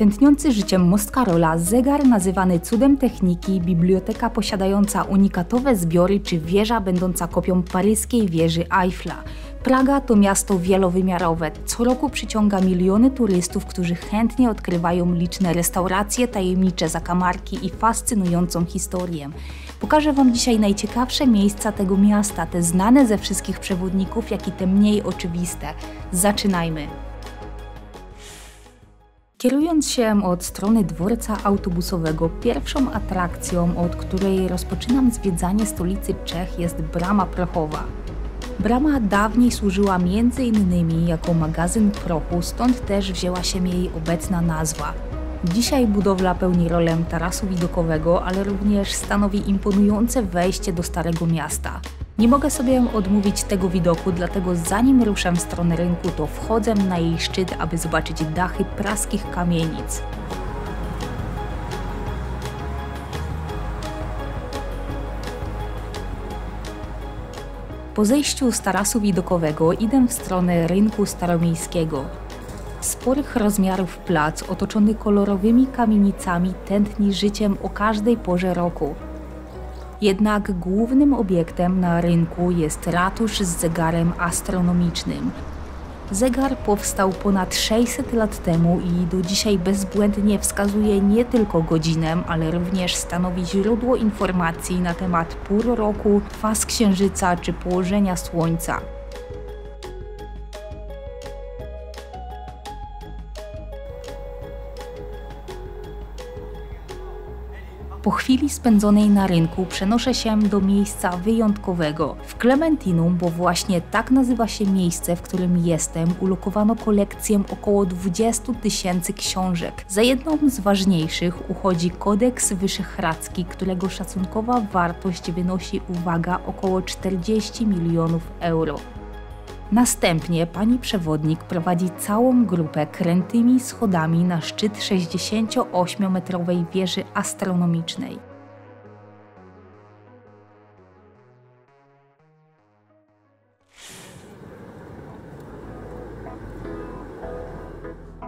Tętniący życiem most Karola, zegar nazywany cudem techniki, biblioteka posiadająca unikatowe zbiory czy wieża będąca kopią paryskiej wieży Eiffla. Praga to miasto wielowymiarowe. Co roku przyciąga miliony turystów, którzy chętnie odkrywają liczne restauracje, tajemnicze zakamarki i fascynującą historię. Pokażę Wam dzisiaj najciekawsze miejsca tego miasta, te znane ze wszystkich przewodników, jak i te mniej oczywiste. Zaczynajmy! Kierując się od strony dworca autobusowego, pierwszą atrakcją, od której rozpoczynam zwiedzanie stolicy Czech, jest Brama Prochowa. Brama dawniej służyła m.in. jako magazyn prochu, stąd też wzięła się jej obecna nazwa. Dzisiaj budowla pełni rolę tarasu widokowego, ale również stanowi imponujące wejście do Starego Miasta. Nie mogę sobie odmówić tego widoku, dlatego zanim ruszę w stronę rynku, to wchodzę na jej szczyt, aby zobaczyć dachy praskich kamienic. Po zejściu z tarasu widokowego idę w stronę rynku staromiejskiego. Sporych rozmiarów plac, otoczony kolorowymi kamienicami, tętni życiem o każdej porze roku. Jednak głównym obiektem na rynku jest ratusz z zegarem astronomicznym. Zegar powstał ponad 600 lat temu i do dzisiaj bezbłędnie wskazuje nie tylko godzinę, ale również stanowi źródło informacji na temat pór roku, faz księżyca czy położenia słońca. Po chwili spędzonej na rynku przenoszę się do miejsca wyjątkowego. W Clementinum, bo właśnie tak nazywa się miejsce, w którym jestem, ulokowano kolekcję około 20 000 książek. Za jedną z ważniejszych uchodzi Kodeks Wyszehradzki, którego szacunkowa wartość wynosi, uwaga, około 40 milionów euro. Następnie pani przewodnik prowadzi całą grupę krętymi schodami na szczyt 68-metrowej wieży astronomicznej.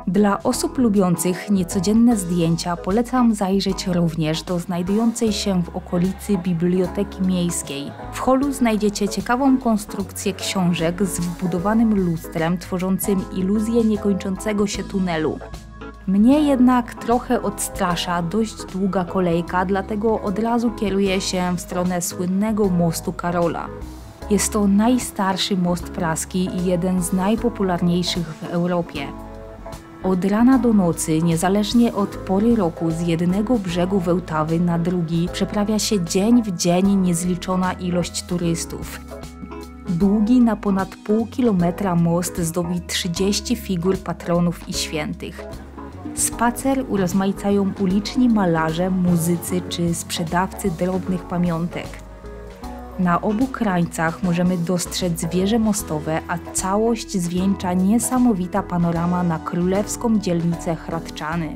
Dla osób lubiących niecodzienne zdjęcia polecam zajrzeć również do znajdującej się w okolicy Biblioteki Miejskiej. W holu znajdziecie ciekawą konstrukcję książek z wbudowanym lustrem tworzącym iluzję niekończącego się tunelu. Mnie jednak trochę odstrasza dość długa kolejka, dlatego od razu kieruję się w stronę słynnego mostu Karola. Jest to najstarszy most praski i jeden z najpopularniejszych w Europie. Od rana do nocy, niezależnie od pory roku, z jednego brzegu Wełtawy na drugi przeprawia się dzień w dzień niezliczona ilość turystów. Długi na ponad pół kilometra most zdobi 30 figur patronów i świętych. Spacer urozmaicają uliczni malarze, muzycy czy sprzedawcy drobnych pamiątek. Na obu krańcach możemy dostrzec wieże mostowe, a całość zwieńcza niesamowita panorama na królewską dzielnicę Hradčany.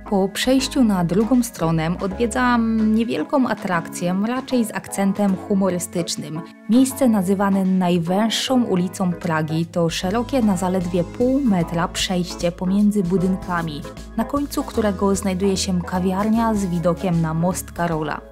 Po przejściu na drugą stronę odwiedzam niewielką atrakcję, raczej z akcentem humorystycznym. Miejsce nazywane najwęższą ulicą Pragi to szerokie na zaledwie pół metra przejście pomiędzy budynkami, na końcu którego znajduje się kawiarnia z widokiem na most Karola.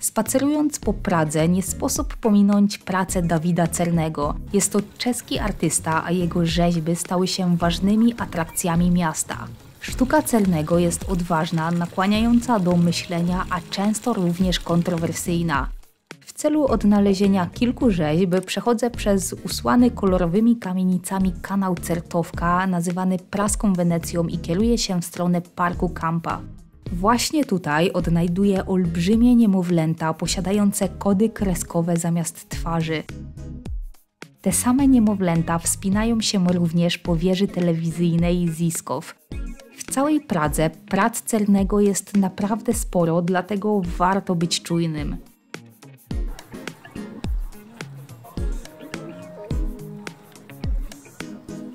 Spacerując po Pradze nie sposób pominąć pracę Dawida Cernego. Jest to czeski artysta, a jego rzeźby stały się ważnymi atrakcjami miasta. Sztuka Cernego jest odważna, nakłaniająca do myślenia, a często również kontrowersyjna. W celu odnalezienia kilku rzeźb przechodzę przez usłany kolorowymi kamienicami kanał Certowka, nazywany praską Wenecją, i kieruję się w stronę parku Campa. Właśnie tutaj odnajduję olbrzymie niemowlęta posiadające kody kreskowe zamiast twarzy. Te same niemowlęta wspinają się również po wieży telewizyjnej Ziskow. W całej Pradze prac Cernego jest naprawdę sporo, dlatego warto być czujnym.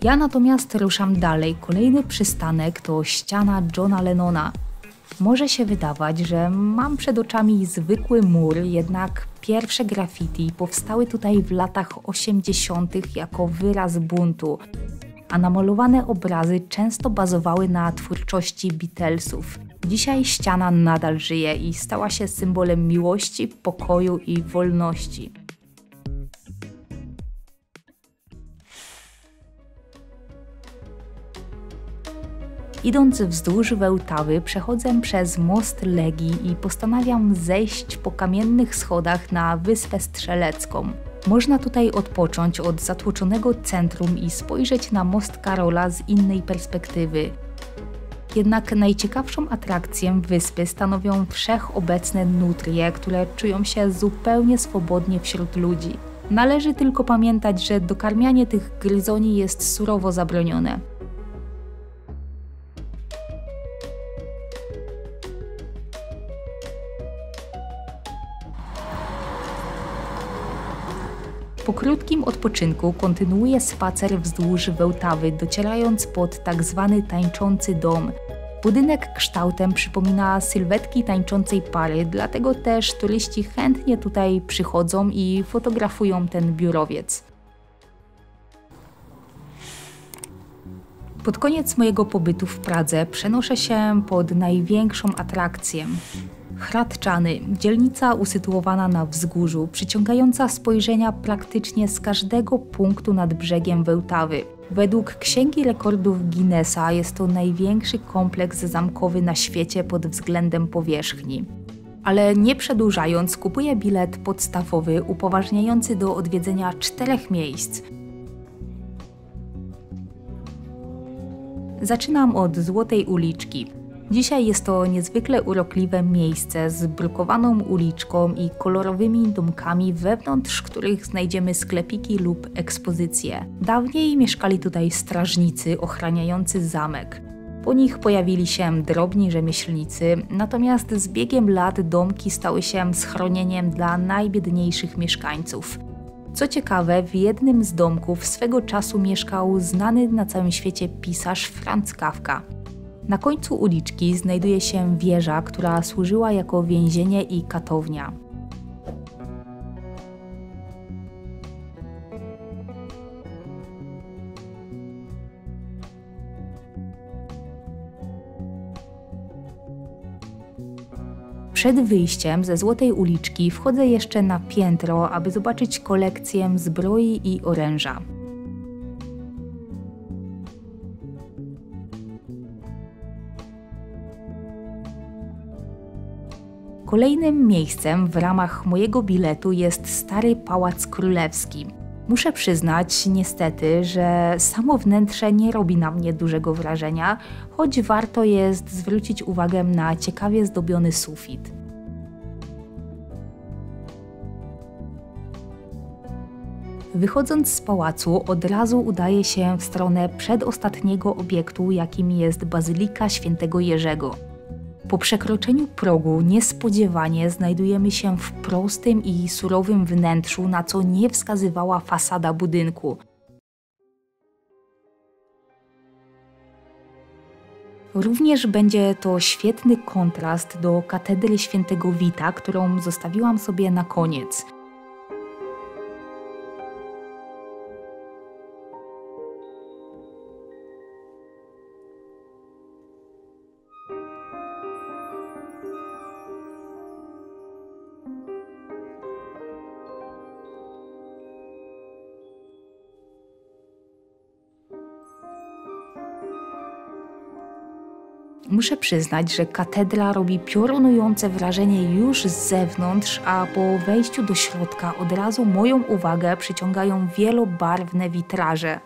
Ja natomiast ruszam dalej. Kolejny przystanek to ściana Johna Lennona. Może się wydawać, że mam przed oczami zwykły mur, jednak pierwsze graffiti powstały tutaj w latach 80. jako wyraz buntu. a namalowane obrazy często bazowały na twórczości Beatlesów. Dzisiaj ściana nadal żyje i stała się symbolem miłości, pokoju i wolności. Idąc wzdłuż Wełtawy, przechodzę przez most Legii i postanawiam zejść po kamiennych schodach na Wyspę Strzelecką. Można tutaj odpocząć od zatłoczonego centrum i spojrzeć na most Karola z innej perspektywy. Jednak najciekawszą atrakcją wyspy stanowią wszechobecne nutrie, które czują się zupełnie swobodnie wśród ludzi. Należy tylko pamiętać, że dokarmianie tych gryzoni jest surowo zabronione. Po krótkim odpoczynku kontynuuję spacer wzdłuż Wełtawy, docierając pod tak zwany tańczący dom. Budynek kształtem przypomina sylwetki tańczącej pary, dlatego też turyści chętnie tutaj przychodzą i fotografują ten biurowiec. Pod koniec mojego pobytu w Pradze przenoszę się pod największą atrakcję. Hradczany, dzielnica usytuowana na wzgórzu, przyciągająca spojrzenia praktycznie z każdego punktu nad brzegiem Wełtawy. Według Księgi Rekordów Guinnessa jest to największy kompleks zamkowy na świecie pod względem powierzchni. Ale nie przedłużając, kupuję bilet podstawowy upoważniający do odwiedzenia 4 miejsc. Zaczynam od Złotej Uliczki. Dzisiaj jest to niezwykle urokliwe miejsce z brukowaną uliczką i kolorowymi domkami, wewnątrz których znajdziemy sklepiki lub ekspozycje. Dawniej mieszkali tutaj strażnicy ochraniający zamek. Po nich pojawili się drobni rzemieślnicy, natomiast z biegiem lat domki stały się schronieniem dla najbiedniejszych mieszkańców. Co ciekawe, w jednym z domków swego czasu mieszkał znany na całym świecie pisarz Franz Kafka. Na końcu uliczki znajduje się wieża, która służyła jako więzienie i katownia. Przed wyjściem ze Złotej Uliczki wchodzę jeszcze na piętro, aby zobaczyć kolekcję zbroi i oręża. Kolejnym miejscem w ramach mojego biletu jest Stary Pałac Królewski. Muszę przyznać, niestety, że samo wnętrze nie robi na mnie dużego wrażenia, choć warto jest zwrócić uwagę na ciekawie zdobiony sufit. Wychodząc z pałacu, od razu udaję się w stronę przedostatniego obiektu, jakim jest Bazylika Świętego Jerzego. Po przekroczeniu progu niespodziewanie znajdujemy się w prostym i surowym wnętrzu, na co nie wskazywała fasada budynku. Również będzie to świetny kontrast do katedry Świętego Wita, którą zostawiłam sobie na koniec. Muszę przyznać, że katedra robi piorunujące wrażenie już z zewnątrz, a po wejściu do środka od razu moją uwagę przyciągają wielobarwne witraże.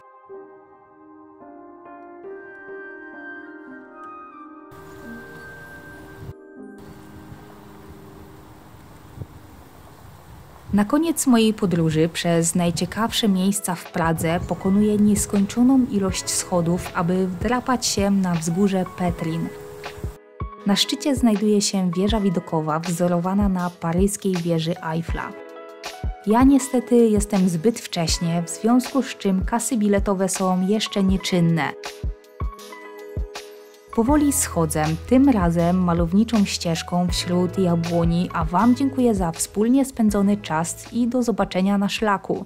Na koniec mojej podróży przez najciekawsze miejsca w Pradze pokonuję nieskończoną ilość schodów, aby wdrapać się na wzgórze Petrin. Na szczycie znajduje się wieża widokowa wzorowana na paryskiej wieży Eiffla. Ja niestety jestem zbyt wcześnie, w związku z czym kasy biletowe są jeszcze nieczynne. Powoli schodzę, tym razem malowniczą ścieżką wśród jabłoni, a Wam dziękuję za wspólnie spędzony czas i do zobaczenia na szlaku.